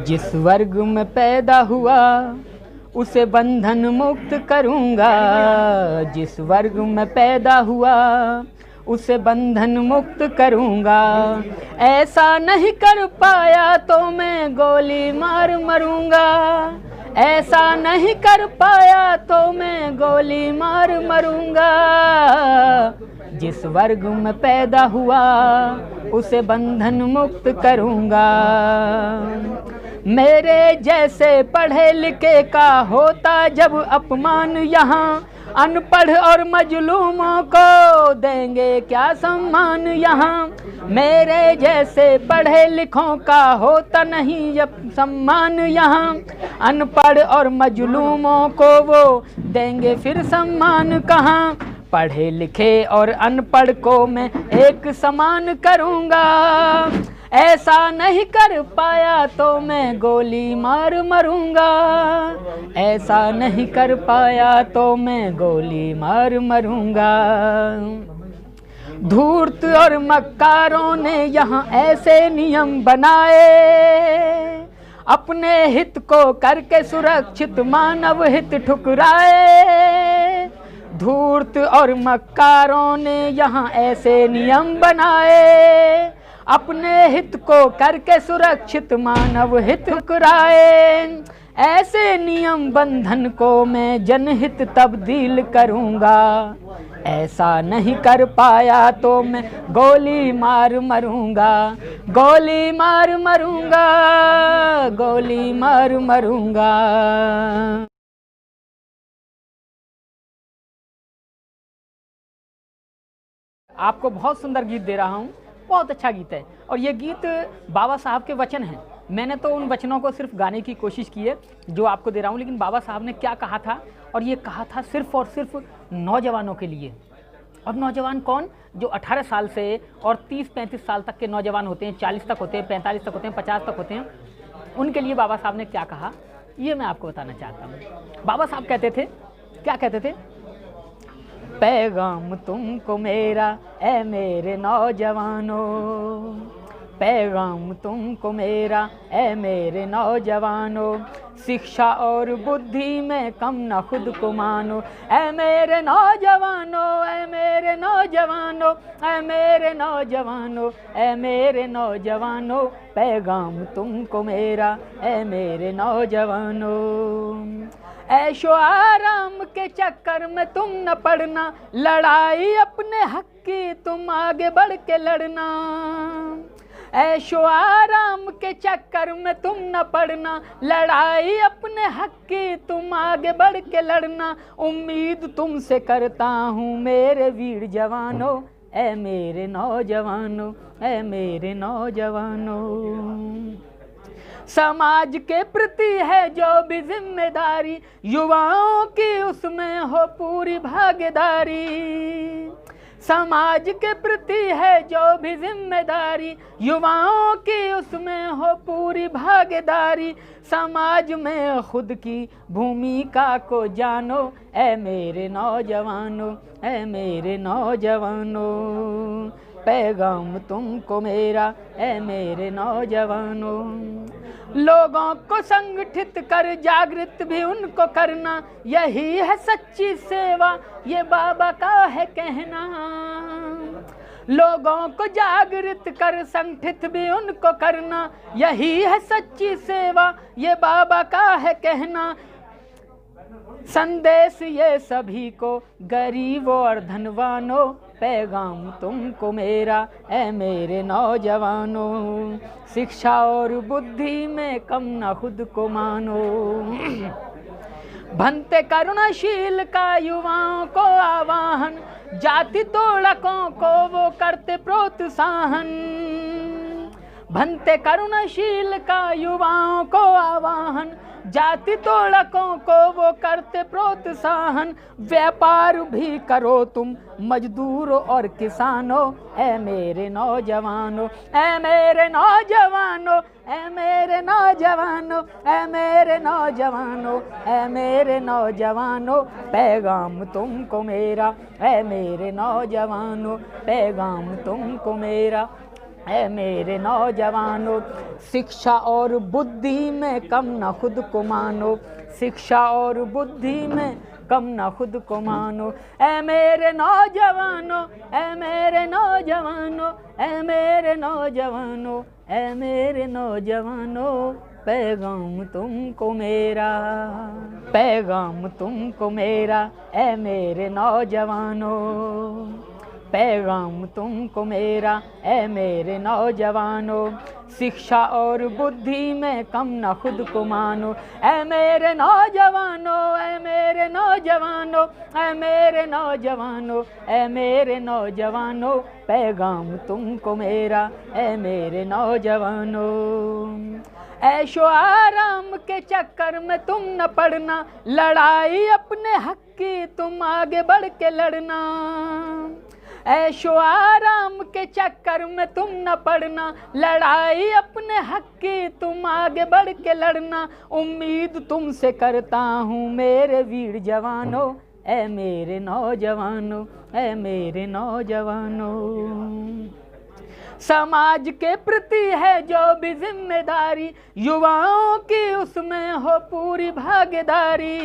जिस वर्ग में पैदा हुआ उसे बंधन मुक्त करूँगा, जिस वर्ग में पैदा हुआ उसे बंधन मुक्त करूँगा। ऐसा नहीं कर पाया तो मैं गोली मार मरूँगा, ऐसा नहीं कर पाया तो मैं गोली मार मरूँगा। जिस वर्ग में पैदा हुआ उसे बंधन मुक्त करूँगा। मेरे जैसे पढ़े लिखे का होता जब अपमान यहाँ, अनपढ़ और मजलूमों को देंगे क्या सम्मान यहाँ। मेरे जैसे पढ़े लिखों का होता नहीं जब सम्मान यहाँ, अनपढ़ और मजलूमों को वो देंगे फिर सम्मान कहाँ। पढ़े लिखे और अनपढ़ को मैं एक समान करूँगा, ऐसा नहीं कर पाया तो मैं गोली मार मरूँगा, ऐसा नहीं कर पाया तो मैं गोली मार मरूँगा। धूर्त और मक्कारों ने यहाँ ऐसे नियम बनाए, अपने हित को करके सुरक्षित मानव हित ठुकराए। धूर्त और मक्कारों ने यहाँ ऐसे नियम बनाए, अपने हित को करके सुरक्षित मानव हित ठुकराए। ऐसे नियम बंधन को मैं जनहित तब्दील करूँगा, ऐसा नहीं कर पाया तो मैं गोली मार मरूँगा, गोली मार मरूँगा, गोली मार मरूँगा। आपको बहुत सुंदर गीत दे रहा हूँ, बहुत अच्छा गीत है और ये गीत बाबा साहब के वचन हैं। मैंने तो उन वचनों को सिर्फ गाने की कोशिश की है जो आपको दे रहा हूँ, लेकिन बाबा साहब ने क्या कहा था, और ये कहा था सिर्फ और सिर्फ नौजवानों के लिए। और नौजवान कौन? जो 18 साल से और 30-35 साल तक के नौजवान होते हैं, 40 तक होते हैं, 45 तक होते हैं, 50 तक होते हैं, उनके लिए बाबा साहब ने क्या कहा ये मैं आपको बताना चाहता हूँ। बाबा साहब कहते थे, क्या कहते थे? पैगाम तुमको मेरा ए मेरे नौजवानों, पैगाम तुमको मेरा ए मेरे नौजवानों, शिक्षा और बुद्धि में कम न खुद को मानो। ए मेरे नौजवानों, ए मेरे नौजवानों, ए मेरे नौजवानों, ए मेरे नौजवानों, पैगाम तुमको मेरा ए मेरे नौजवानों। ऐशो आराम के चक्कर में तुम न पड़ना, लड़ाई अपने हक की तुम आगे बढ़ के लड़ना। ऐशो आराम के चक्कर में तुम न पड़ना, लड़ाई अपने हक की तुम आगे बढ़ के लड़ना। उम्मीद तुमसे करता हूँ मेरे वीर जवानों, ऐ मेरे नौजवानों, ऐ मेरे नौजवानों। समाज के प्रति है जो भी जिम्मेदारी, युवाओं की उसमें हो पूरी भागीदारी। समाज के प्रति है जो भी जिम्मेदारी, युवाओं की उसमें हो पूरी भागीदारी। समाज में खुद की भूमिका को जानो, ऐ मेरे नौजवानों, ऐ मेरे नौजवानों। पैगाम तुमको मेरा ऐ मेरे नौजवानों। लोगों को संगठित कर जागृत भी उनको करना, यही है सच्ची सेवा, ये बाबा का है कहना। लोगों को जागृत कर संगठित भी उनको करना, यही है सच्ची सेवा, ये बाबा का है कहना। संदेश ये सभी को गरीबों और धनवानों, पैगाम तुमको मेरा ऐ मेरे नौजवानों। शिक्षा और बुद्धि में कम न खुद को मानो। भंते करुणाशील का युवाओं को आवाहन, जाति तोड़कों को वो करते प्रोत्साहन। भंते करुणाशील का युवाओं को आवाहन, जाति तोड़कों को वो करते प्रोत्साहन। व्यापार भी करो तुम मजदूरों और किसानों, ऐ मेरे नौजवानों, ऐ मेरे नौजवानों, ऐ मेरे नौजवानों, ऐ मेरे नौजवानों, ऐ मेरे नौजवानों। पैगाम तुमको मेरा ऐ मेरे नौजवानों, पैगाम तुमको मेरा ऐ मेरे नौजवानों, शिक्षा और बुद्धि में कम न खुद को मानो, शिक्षा और बुद्धि में कम न खुद को मानो। ऐ मेरे नौजवानों, ऐ मेरे नौजवानों, ऐ मेरे नौजवानों, ऐ मेरे नौजवानों, पैगाम तुमको मेरा, पैगाम तुमको मेरा, ऐ मेरे नौजवानों, पैगाम तुमको मेरा, ऐ मेरे नौजवानों, शिक्षा और बुद्धि में कम न खुद को मानो। ऐ मेरे नौजवानों, ऐ मेरे नौजवानों, ऐ मेरे नौजवानों, ऐ मेरे नौजवानों, पैगाम तुमको मेरा, ऐ मेरे नौजवानों। ऐशो आराम के चक्कर में तुम न पड़ना, लड़ाई अपने हक की तुम आगे बढ़ के लड़ना। ऐशो आराम के चक्कर में तुम न पड़ना, लड़ाई अपने हक की तुम आगे बढ़ के लड़ना। उम्मीद तुमसे करता हूँ मेरे वीर जवानों, ऐ मेरे नौजवानों, ऐ मेरे नौजवानों। समाज के प्रति है जो भी जिम्मेदारी, युवाओं की उसमें हो पूरी भागीदारी।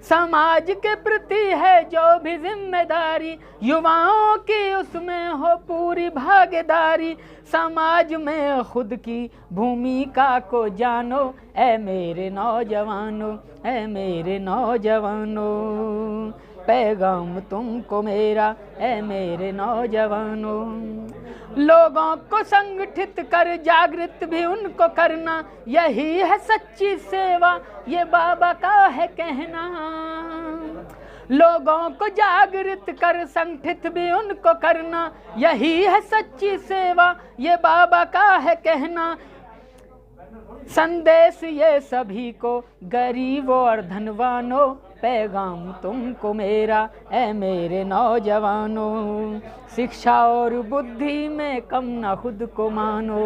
समाज के प्रति है जो भी जिम्मेदारी, युवाओं की उसमें हो पूरी भागीदारी। समाज में खुद की भूमिका को जानो, ऐ मेरे नौजवानों, ऐ मेरे नौजवानों, पैगाम तुमको मेरा, ऐ मेरे नौजवानों। लोगों को संगठित कर जागृत भी उनको करना, यही है सच्ची सेवा, ये बाबा का है कहना। लोगों को जागृत कर संगठित भी उनको करना, यही है सच्ची सेवा, ये बाबा का है कहना। संदेश ये सभी को, गरीबों और धनवानों, पैगाम तुमको मेरा, ऐ मेरे नौजवानों, शिक्षा और बुद्धि में कम न खुद को मानो।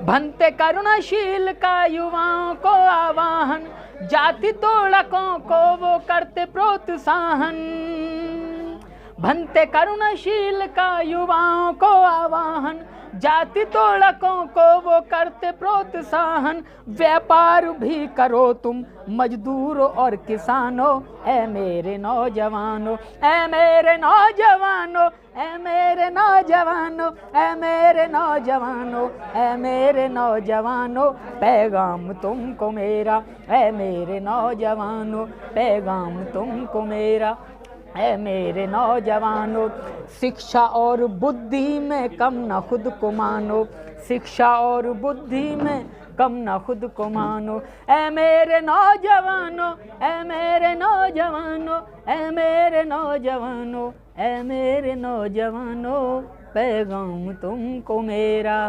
भंते करुणाशील का युवाओं को आवाहन, जाति तोड़कों को वो करते प्रोत्साहन। भंते करुणाशील का युवाओं को आवाहन, जाति तोड़कों को वो करते प्रोत्साहन। व्यापार भी करो तुम मजदूरों और किसानों, ऐ मेरे नौजवानों, ऐ मेरे नौजवानों, ऐ मेरे नौजवानों, ऐ मेरे नौजवानों, ऐ मेरे नौजवानों, पैगाम तुमको मेरा, ऐ मेरे नौजवानों, पैगाम तुमको मेरा, ऐ मेरे नौजवानों। शिक्षा और बुद्धि में कम न खुद को मानो, शिक्षा और बुद्धि में कम न खुद को मानो। ऐ मेरे नौजवानों, ऐ मेरे नौजवानों, ऐ मेरे नौजवानों, ऐ मेरे नौजवानों, पैगाम तुमको मेरा।